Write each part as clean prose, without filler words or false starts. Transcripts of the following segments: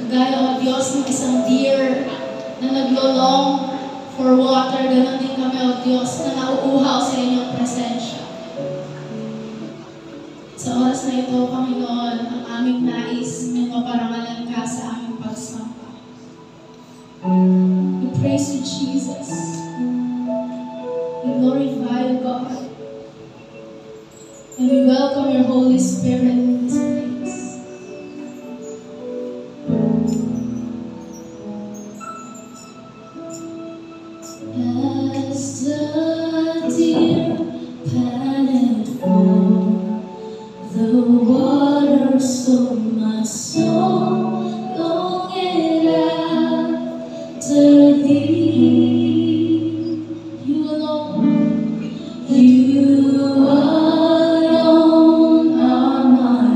Gaya o Diyos ng isang deer na naglolong for water, ganoon din kami o Diyos na nauuhaw sa inyong presensya. Sa oras na ito, Panginoon, ang aming nais na maparangalan ka sa aming pagsampa. We praise you, Jesus. We glorify you, God. And we welcome your Holy Spirit in this place. As the deer panteth for the waters of my soul, longing after thee. You alone are my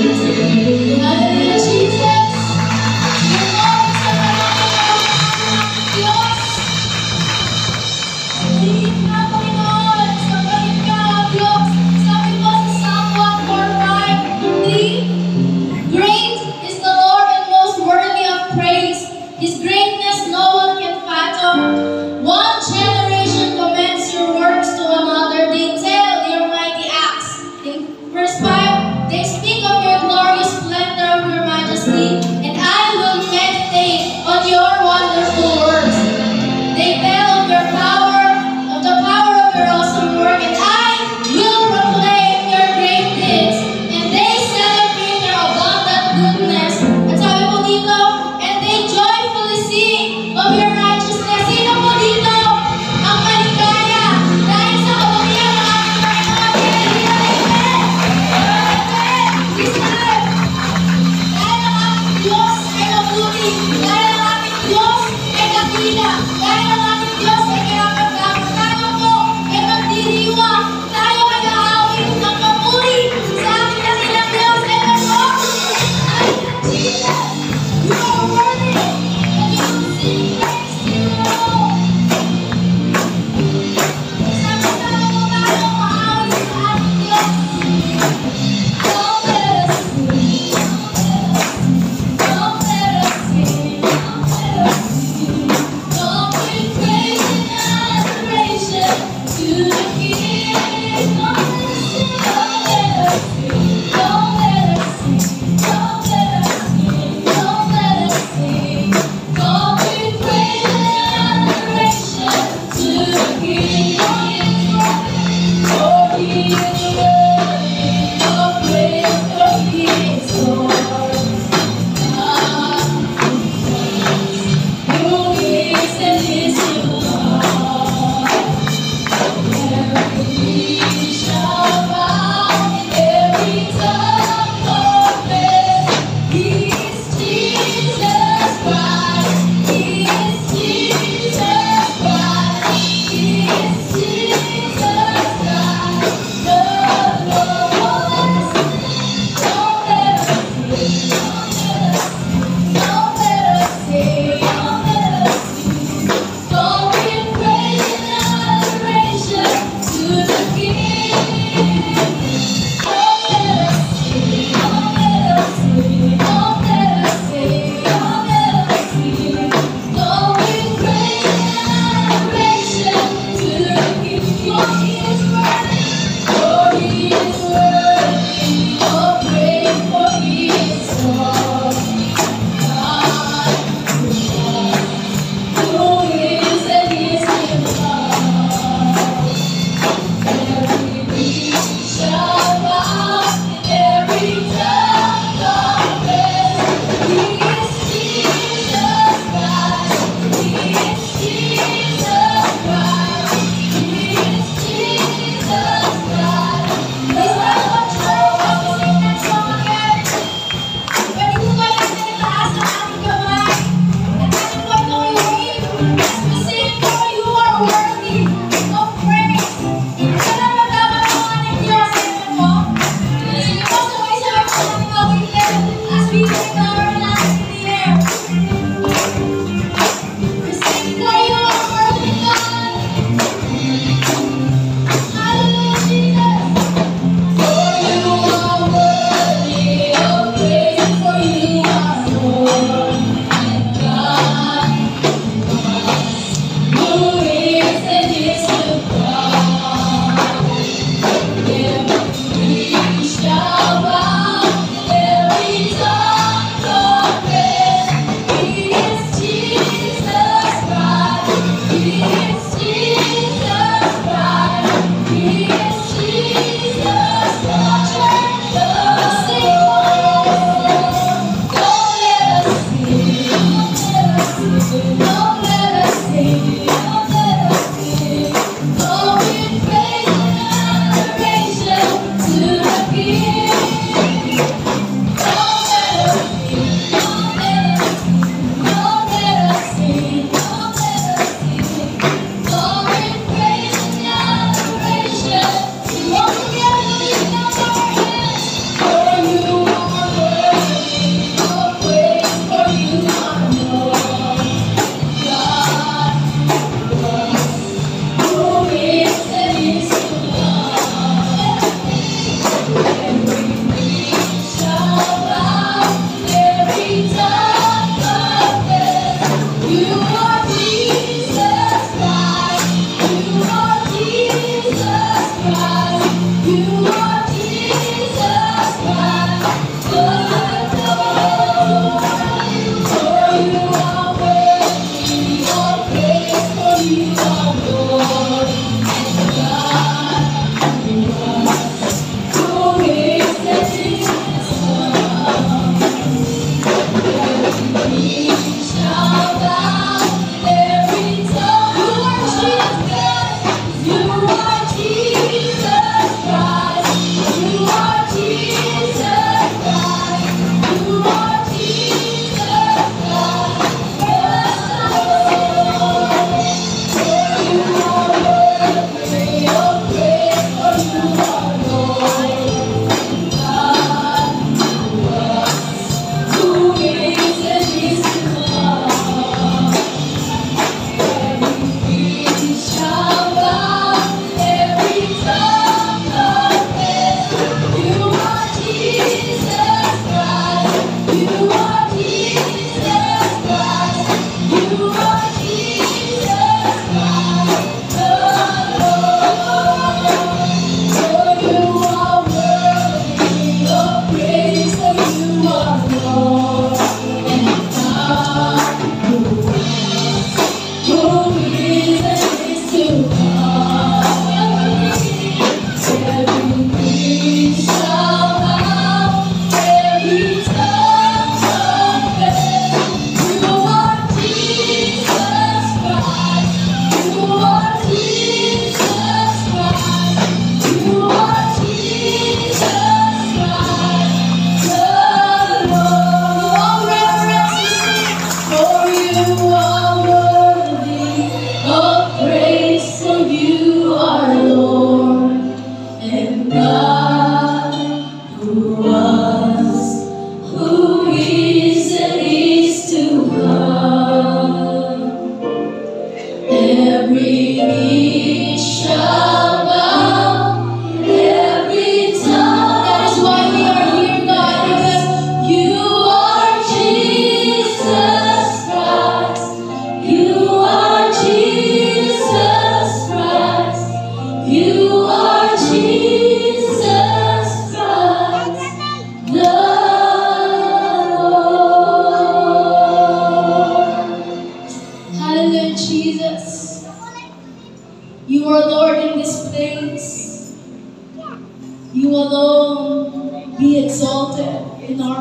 Hallelujah, Jesus. Glory sa Panginoon. Diyos. Tingin ka, Panginoon. Sabahin ka, Diyos. Sabi mo sa Psalm 145:3, great is the Lord and most worthy of praise. His greatness no one can fathom. One generation commends your works to another. They tell your mighty acts. In verse 5, they speak of your glorious splendor.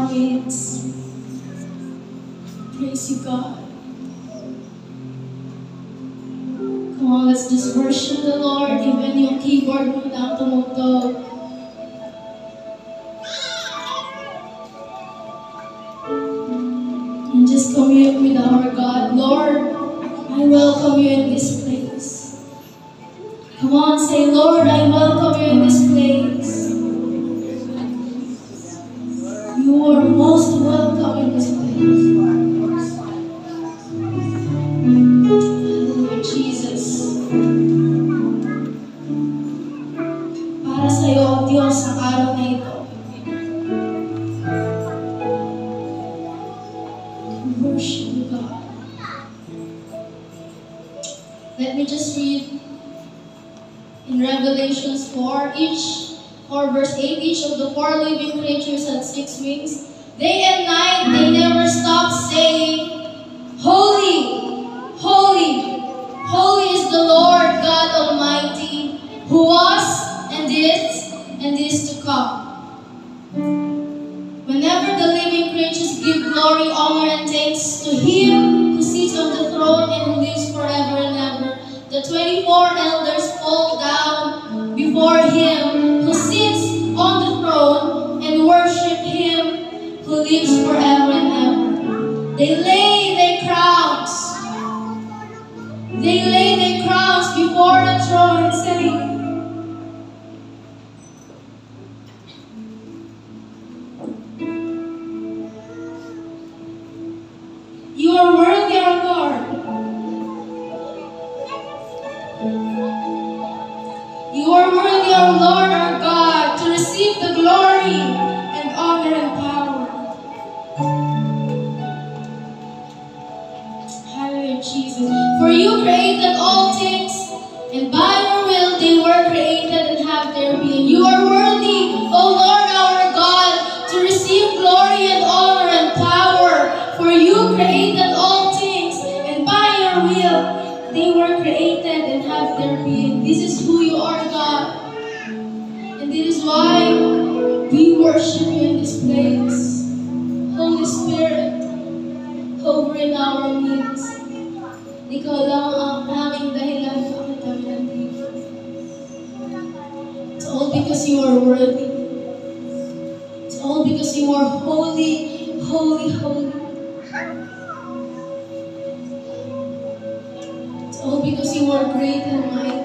our midst. Praise you, God. Come on, let's just worship the Lord. Even yung keyboard mo na tumugtog. And just commune with our God. Lord, I welcome you in this place. Come on, say, Lord, I welcome you in this place. You are most welcome in this place. Hallelujah, Jesus. Para sa iyo, Diyos, ang araw na ito. Worship you, God. Let me just read in Revelations 4, verse 8, each of the four living creatures had 6 wings. Day and night they never stop saying, Holy, holy, holy is the Lord God Almighty, who was and is to come. Whenever the living creatures give glory, honor, and thanks to Him who sits on the throne and who lives forever and ever, the 24 elders fall down before Him who sits on the throne and worship Him who lives forever and ever. They lay their crowns before the throne and say, You are worthy, our Lord. You are worthy, our Lord, our God, to receive the glory and honor and power. Hallelujah, Jesus. For you created all things, and by your will they were created and have their being. You are worthy, O Lord, our God, to receive glory and honor and power. For you created all things, and by your will they were created and have their being. This is who you are, God. And this is why we worship you in this place. Holy Spirit, hover in our midst. Ikaw lang ang aming dahilan bakit kami nandito. It's all because you are worthy. It's all because you are holy, holy, holy. It's all because you are great and mighty.